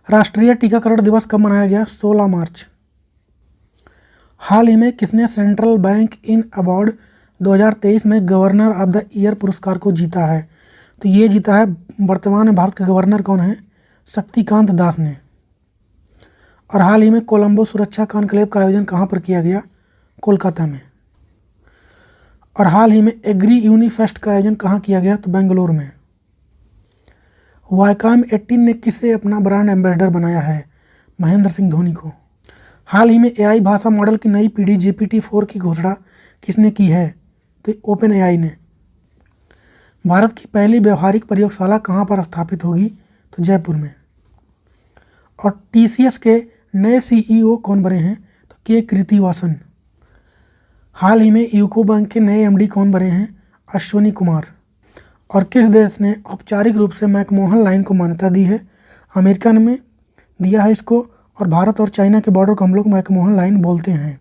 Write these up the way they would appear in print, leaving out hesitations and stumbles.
राष्ट्रीय टीकाकरण दिवस कब मनाया गया? 16 मार्च। हाल ही में किसने सेंट्रल बैंक इन अवार्ड 2023 में गवर्नर ऑफ द ईयर पुरस्कार को जीता है? तो ये जीता है, वर्तमान में भारत के गवर्नर कौन है? शक्तिकांत दास ने। और हाल ही में कोलंबो सुरक्षा कॉन्क्लेव का आयोजन कहाँ पर किया गया? कोलकाता में। और हाल ही में एग्री यूनिफेस्ट का आयोजन कहाँ किया गया? तो बेंगलुरु में। वाईकॉम 18 ने किसे अपना ब्रांड एम्बेसडर बनाया है? महेंद्र सिंह धोनी को। हाल ही में एआई भाषा मॉडल की नई पीढ़ी GPT-4 की घोषणा किसने की है? तो ओपन एआई ने। भारत की पहली व्यवहारिक प्रयोगशाला कहाँ पर स्थापित होगी? तो जयपुर में। और TCS के नए CEO कौन बने हैं? तो के कृतिवासन। हाल ही में यूको बैंक के नए MD कौन बने हैं? अश्वनी कुमार। और किस देश ने औपचारिक रूप से मैकमोहन लाइन को मान्यता दी है? अमेरिका में दिया है इसको। और भारत और चाइना के बॉर्डर को हम लोग मैकमोहन लाइन बोलते हैं।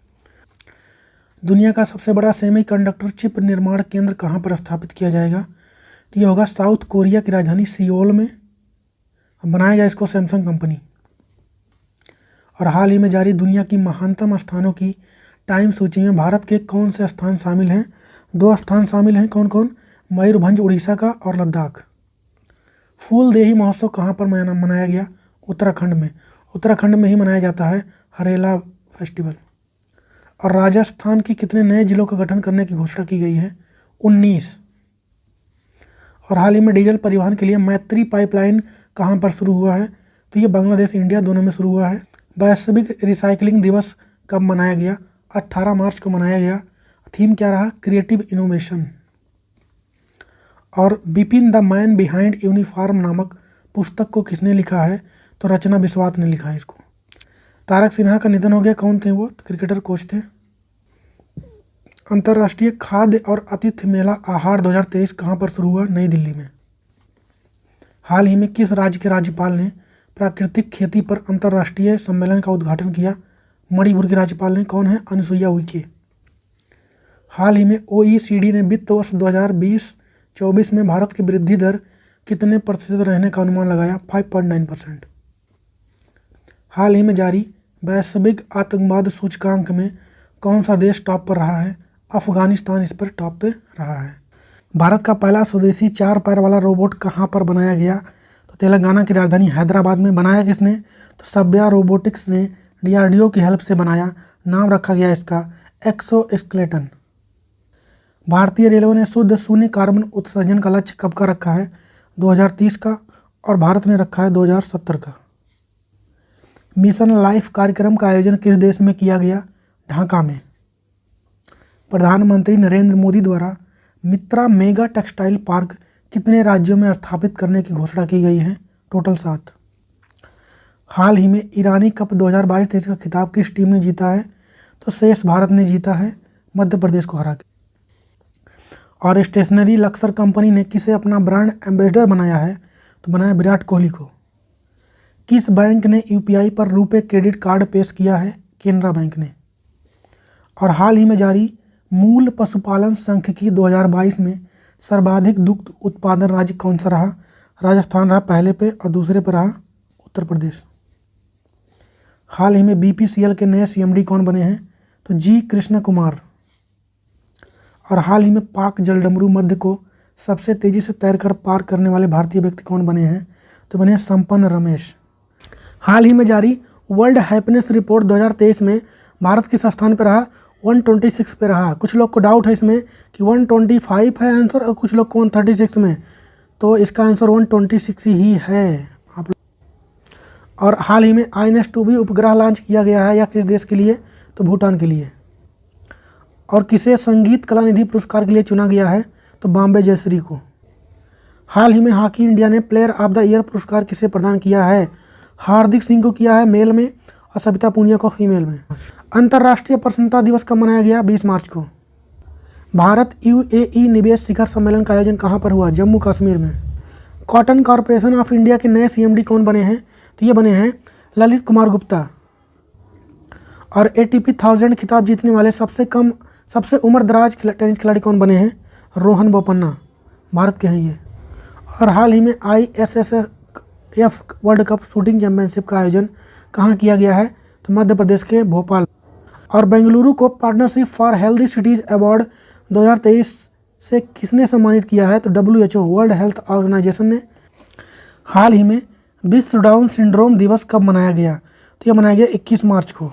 दुनिया का सबसे बड़ा सेमीकंडक्टर चिप निर्माण केंद्र कहाँ पर स्थापित किया जाएगा? तो ये होगा साउथ कोरिया की राजधानी सियोल में। बनाएगा इसको सैमसंग कंपनी। और हाल ही में जारी दुनिया की महानतम स्थानों की टाइम सूची में भारत के कौन से स्थान शामिल हैं? 2 स्थान शामिल हैं। कौन कौन? मयूरभंज उड़ीसा का और लद्दाख। फूलदेही महोत्सव कहाँ पर मनाया गया? उत्तराखंड में। उत्तराखंड में ही मनाया जाता है हरेला फेस्टिवल। और राजस्थान के कितने नए जिलों का गठन करने की घोषणा की गई है? 19। और हाल ही में डीजल परिवहन के लिए मैत्री पाइपलाइन कहाँ पर शुरू हुआ है? तो ये बांग्लादेश इंडिया दोनों में शुरू हुआ है। वैश्विक रिसाइकलिंग दिवस कब मनाया गया? 18 मार्च को मनाया गया। थीम क्या रहा? Creative innovation. और Bipin the man behind uniform नामक पुस्तक को किसने लिखा है? तो रचना बिस्वास ने लिखा है इसको। तारक सिन्हा का निधन हो गया। कौन थे वो? तो क्रिकेटर कोच थे। अंतर्राष्ट्रीय खाद्य और आतिथ्य मेला आहार 2023 कहाँ पर शुरू हुआ? नई दिल्ली में। हाल ही में किस राज्य के राज्यपाल ने प्राकृतिक खेती पर अंतर्राष्ट्रीय सम्मेलन का उद्घाटन किया? मणिपुर के राज्यपाल ने। कौन है? अनुसुईया उइके। हाल ही में OECD ने वित्त वर्ष 2020-24 में भारत की वृद्धि दर कितने प्रतिशत रहने का अनुमान लगाया? 5.9%। हाल ही में जारी वैश्विक आतंकवाद सूचकांक में कौन सा देश टॉप पर रहा है? अफगानिस्तान इस पर टॉप पे रहा है। भारत का पहला स्वदेशी 4 पैर वाला रोबोट कहाँ पर बनाया गया? तो तेलंगाना की राजधानी हैदराबाद में। बनाया किसने? तो सब्या रोबोटिक्स ने DRDO की हेल्प से बनाया। नाम रखा गया इसका एक्सोस्केलेटन। भारतीय रेलवे ने शुद्ध शून्य कार्बन उत्सर्जन का लक्ष्य कब का रखा है? 2030 का। और भारत ने रखा है 2070 का। मिशन लाइफ कार्यक्रम का आयोजन किस देश में किया गया? ढाका में। प्रधानमंत्री नरेंद्र मोदी द्वारा मित्रा मेगा टेक्सटाइल पार्क कितने राज्यों में स्थापित करने की घोषणा की गई है? टोटल 7। हाल ही में ईरानी कप 2022-23 का खिताब किस टीम ने जीता है? तो शेष भारत ने जीता है, मध्य प्रदेश को हरा के। और स्टेशनरी लक्सर कंपनी ने किसे अपना ब्रांड एम्बेसडर बनाया है? तो बनाया विराट कोहली को। किस बैंक ने UPI पर रुपे क्रेडिट कार्ड पेश किया है? केनरा बैंक ने। और हाल ही में जारी मूल पशुपालन सांख्यिकी 2022 में सर्वाधिक दुग्ध उत्पादन राज्य कौन सा रहा? राजस्थान रहा पहले पे और दूसरे पर रहा उत्तर प्रदेश। हाल ही में BPCL के नए CMD कौन बने हैं? तो G कृष्ण कुमार। और हाल ही में पाक जलडमरू मध्य को सबसे तेज़ी से तैरकर पार करने वाले भारतीय व्यक्ति कौन बने हैं? तो बने संपन्न रमेश। हाल ही में जारी वर्ल्ड हैप्पीनेस रिपोर्ट 2023 में भारत किस स्थान पर रहा? 126 पे रहा। कुछ लोग को डाउट है इसमें कि 125 है आंसर और कुछ लोग को 136 में, तो इसका आंसर 126 ही है आप। और हाल ही में INS-2B उपग्रह लॉन्च किया गया है या किस देश के लिए? तो भूटान के लिए। और किसे संगीत कला निधि पुरस्कार के लिए चुना गया है? तो बॉम्बे जयश्री को। हाल ही में हॉकी इंडिया ने प्लेयर ऑफ द ईयर पुरस्कार किसे प्रदान किया है? हार्दिक सिंह को किया है मेल में और सविता पूनिया को फीमेल में। अंतर्राष्ट्रीय प्रसन्नता दिवस कब मनाया गया? 20 मार्च को। भारत UAE निवेश शिखर सम्मेलन का आयोजन कहाँ पर हुआ? जम्मू कश्मीर में। कॉटन कॉरपोरेशन ऑफ इंडिया के नए CMD कौन बने हैं? तो ये बने हैं ललित कुमार गुप्ता। और ATP 1000 खिताब जीतने वाले सबसे उम्र दराज टेनिस खिलाड़ी कौन बने हैं? रोहन बोपन्ना, भारत के हैं ये। और हाल ही में F world cup shooting championship का आयोजन कहाँ किया गया है? तो मध्य प्रदेश के भोपाल। और बेंगलुरु को partnership for healthy cities award 2023 से किसने सम्मानित किया है? तो WHO वर्ल्ड हेल्थ ऑर्गेनाइजेशन ने। हाल ही में विश्व डाउन सिंड्रोम दिवस कब मनाया गया? तो यह मनाया गया 21 मार्च को।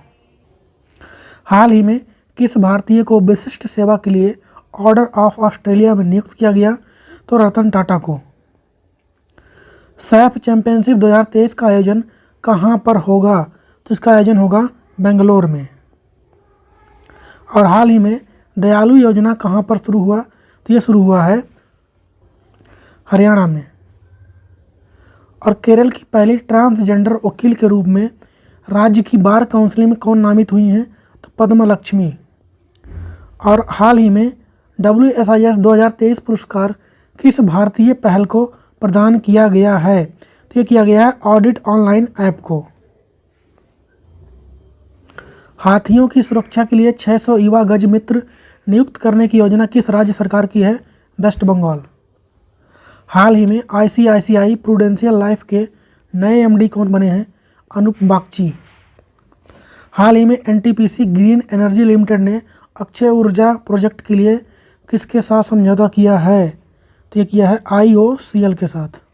हाल ही में किस भारतीय को विशिष्ट सेवा के लिए ऑर्डर ऑफ ऑस्ट्रेलिया में नियुक्त किया गया? तो रतन टाटा को। सैफ चैंपियनशिप 2023 का आयोजन कहाँ पर होगा? तो इसका आयोजन होगा बेंगलोर में। और हाल ही में दयालु योजना कहाँ पर शुरू हुआ? तो ये शुरू हुआ है हरियाणा में। और केरल की पहली ट्रांसजेंडर वकील के रूप में राज्य की बार काउंसिल में कौन नामित हुई हैं? तो पद्मा लक्ष्मी। और हाल ही में WSIS 2023 पुरस्कार किस भारतीय पहल को प्रदान किया गया है? तो ये किया गया है ऑडिट ऑनलाइन ऐप को। हाथियों की सुरक्षा के लिए 600 युवा गज मित्र नियुक्त करने की योजना किस राज्य सरकार की है? वेस्ट बंगाल। हाल ही में ICICI प्रूडेंशियल लाइफ के नए MD कौन बने हैं? अनूप बागची। हाल ही में NTPC ग्रीन एनर्जी लिमिटेड ने अक्षय ऊर्जा प्रोजेक्ट के लिए किसके साथ समझौता किया है? तो ये किया है IOCL के साथ।